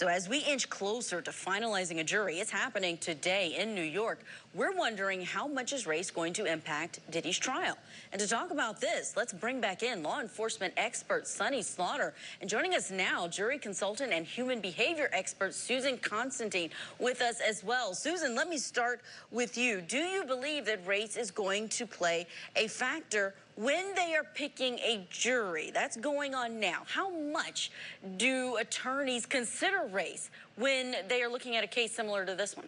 So as we inch closer to finalizing a jury, it's happening today in New York. We're wondering how much is race going to impact Diddy's trial? And to talk about this, let's bring back in law enforcement expert Sonny Slaughter. And joining us now, jury consultant and human behavior expert Susan Constantine with us as well. Susan, let me start with you. Do you believe that race is going to play a factor when they are picking a jury? That's going on now. How much do attorneys consider race when they are looking at a case similar to this one?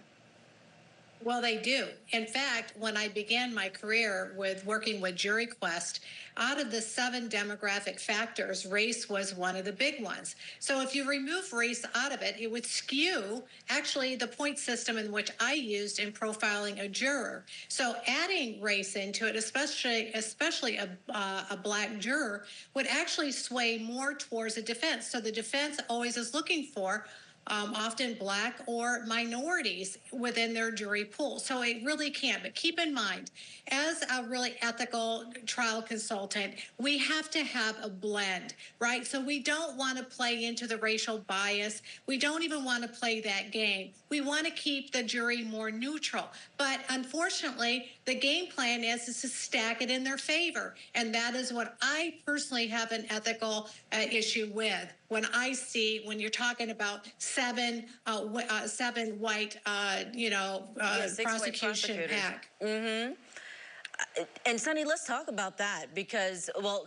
Well, they do. In fact, when I began my career with working with JuryQuest, out of the 7 demographic factors, race was one of the big ones. So if you remove race out of it, it would skew actually the point system in which I used in profiling a juror. So adding race into it, especially a black juror, would actually sway more towards the defense. So the defense always is looking for often black or minorities within their jury pool. So it really can. But keep in mind, as a really ethical trial consultant, we have to have a blend, right? So we don't want to play into the racial bias. We don't even want to play that game. We want to keep the jury more neutral. But unfortunately, the game plan is to stack it in their favor. And that is what I personally have an ethical issue with. When you're talking about seven white, prosecution pack. Mm-hmm. And Sonny, let's talk about that because, well,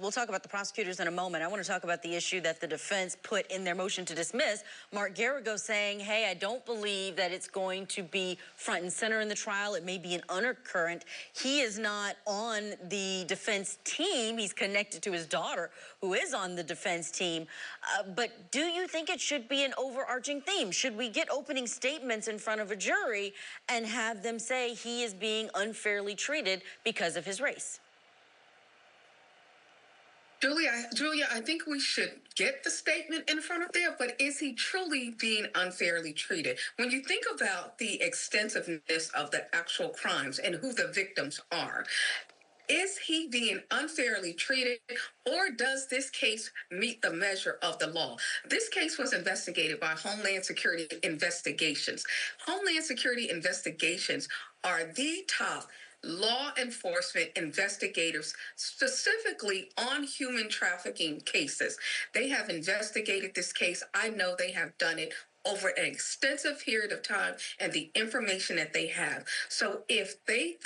we'll talk about the prosecutors in a moment. I want to talk about the issue that the defense put in their motion to dismiss. Mark Garrigo saying, hey, I don't believe that it's going to be front and center in the trial. It may be an undercurrent. He is not on the defense team. He's connected to his daughter, who is on the defense team. But do you think it should be an overarching theme? Should we get opening statements in front of a jury and have them say he is being unfairly treated because of his race? Julia, I think we should get the statement in front of there, but is he truly being unfairly treated? When you think about the extensiveness of the actual crimes and who the victims are, is he being unfairly treated, or does this case meet the measure of the law? This case was investigated by Homeland Security Investigations. Homeland Security Investigations are the top law enforcement investigators specifically on human trafficking cases. They have investigated this case. I know they have done it over an extensive period of time and the information that they have. So if the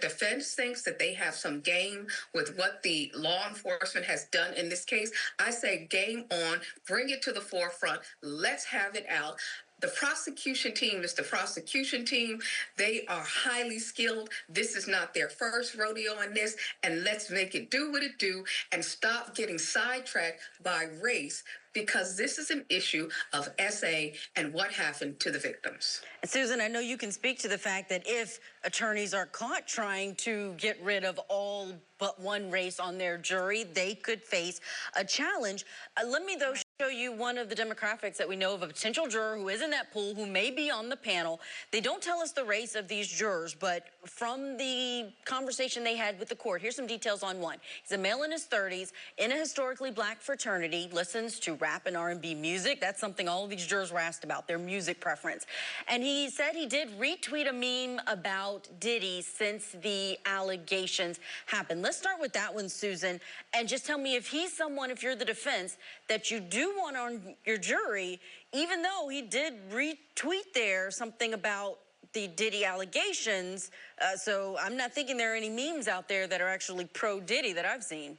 defense thinks that they have some game with what the law enforcement has done in this case, I say game on, bring it to the forefront, let's have it out. The prosecution team is the prosecution team. They are highly skilled. This is not their first rodeo on this, and let's make it do what it do and stop getting sidetracked by race, because this is an issue of SA and what happened to the victims. And Susan, I know you can speak to the fact that if attorneys are caught trying to get rid of all but one race on their jury, they could face a challenge. Let me, though, show you one of the demographics that we know of a potential juror who is in that pool, who may be on the panel. They don't tell us the race of these jurors, but from the conversation they had with the court, here's some details on one. He's a male in his 30s, in a historically black fraternity, listens to rap and R&B music. That's something all of these jurors were asked about, their music preference. And he said he did retweet a meme about Diddy since the allegations happened. Let's start with that one, Susan, and just tell me if he's someone, if you're the defense, that you do want on your jury, even though he did retweet there something about the Diddy allegations. So I'm not thinking there are any memes out there that are actually pro-Diddy that I've seen.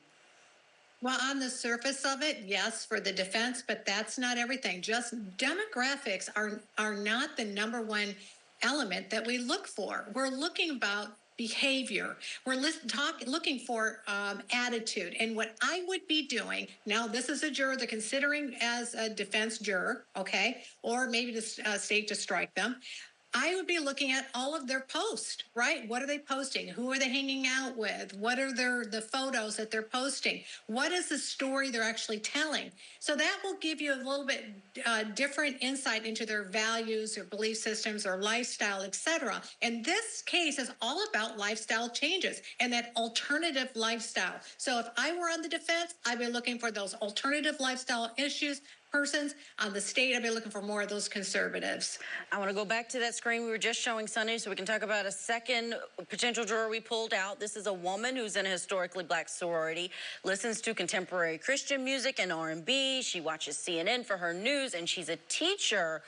Well, on the surface of it, yes, for the defense, but that's not everything. Just demographics are not the number one element that we look for. We're looking about behavior. We're looking for attitude. And what I would be doing, now this is a juror they're considering as a defense juror, okay, or maybe the state to strike them. I would be looking at all of their posts, right? What are they posting? Who are they hanging out with? What are the photos that they're posting? What is the story they're actually telling? So that will give you a little bit different insight into their values, their belief systems, their lifestyle, etc. And this case is all about lifestyle changes and that alternative lifestyle. So if I were on the defense, I'd be looking for those alternative lifestyle issues, persons. On the state, I'd be looking for more of those conservatives. I want to go back to that screen we were just showing, Sunny, so we can talk about a second potential juror we pulled out. This is a woman who's in a historically black sorority, listens to contemporary Christian music and R&B. She watches CNN for her news, and she's a teacher.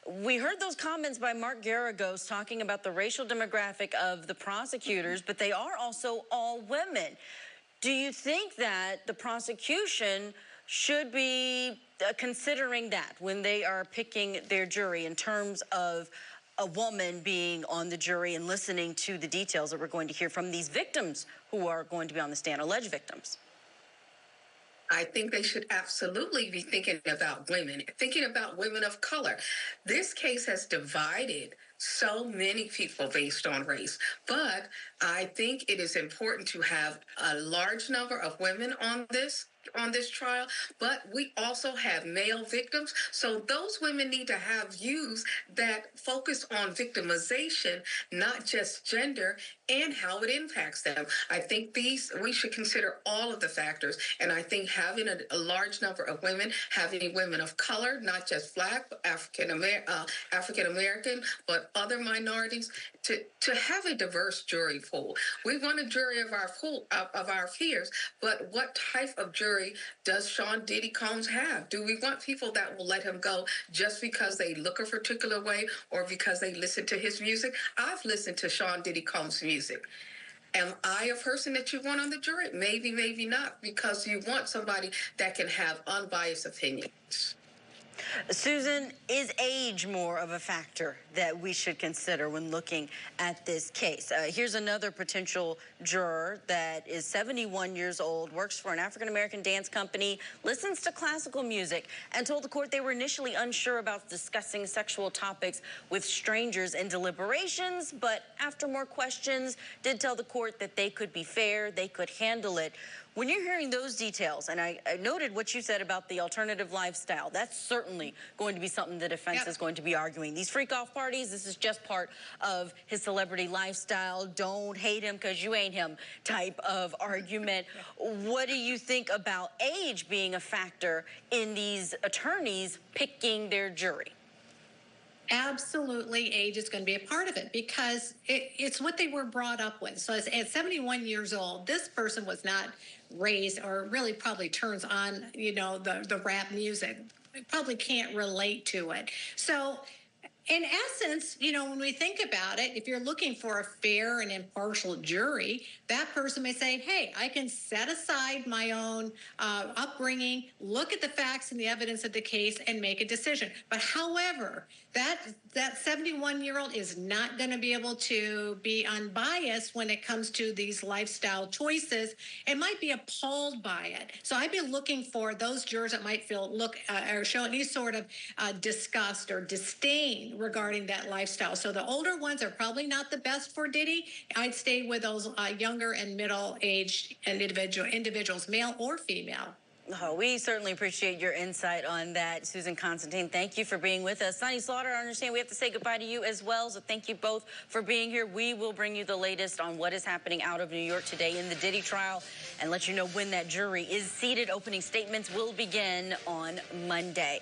We heard those comments by Mark Garagos talking about the racial demographic of the prosecutors, but they are also all women. Do you think that the prosecution should be considering that when they are picking their jury in terms of a woman being on the jury and listening to the details that we're going to hear from these victims who are going to be on the stand, alleged victims? I think they should absolutely be thinking about women of color. This case has divided so many people based on race, but I think it is important to have a large number of women on this trial, but we also have male victims. So those women need to have views that focus on victimization, not just gender and how it impacts them. I think we should consider all of the factors. And I think having a large number of women, having women of color, not just Black, but African American, but other minorities, to have a diverse jury pool. We want a jury of our pool of our peers, but what type of jury does Sean Diddy Combs have? Do we want people that will let him go just because they look a particular way or because they listen to his music? I've listened to Sean Diddy Combs' music. Am I a person that you want on the jury? Maybe, maybe not, because you want somebody that can have unbiased opinions. Susan, is age more of a factor that we should consider when looking at this case? Here's another potential juror that is 71 years old, works for an African-American dance company, listens to classical music, and told the court they were initially unsure about discussing sexual topics with strangers in deliberations, but after more questions, did tell the court that they could be fair, they could handle it. When you're hearing those details, and I noted what you said about the alternative lifestyle, that's certainly going to be something the defense is going to be arguing. These freak-off parties, this is just part of his celebrity lifestyle. Don't hate him because you ain't him type of argument. What do you think about age being a factor in these attorneys picking their jury? Absolutely, age is going to be a part of it because it's what they were brought up with. So at 71 years old, this person was not raised or really probably turns on, the rap music. Probably can't relate to it. So in essence, when we think about it, if you're looking for a fair and impartial jury, that person may say, hey, I can set aside my own upbringing, look at the facts and the evidence of the case, and make a decision. But however, that 71-year-old is not going to be able to be unbiased when it comes to these lifestyle choices. It might be appalled by it. So I'd be looking for those jurors that might or show any sort of disgust or disdain regarding that lifestyle. So the older ones are probably not the best for Diddy. I'd stay with those younger and middle-aged individuals, male or female. Oh, we certainly appreciate your insight on that, Susan Constantine. Thank you for being with us. Sonny Slaughter, I understand we have to say goodbye to you as well, so thank you both for being here. We will bring you the latest on what is happening out of New York today in the Diddy trial and let you know when that jury is seated. Opening statements will begin on Monday.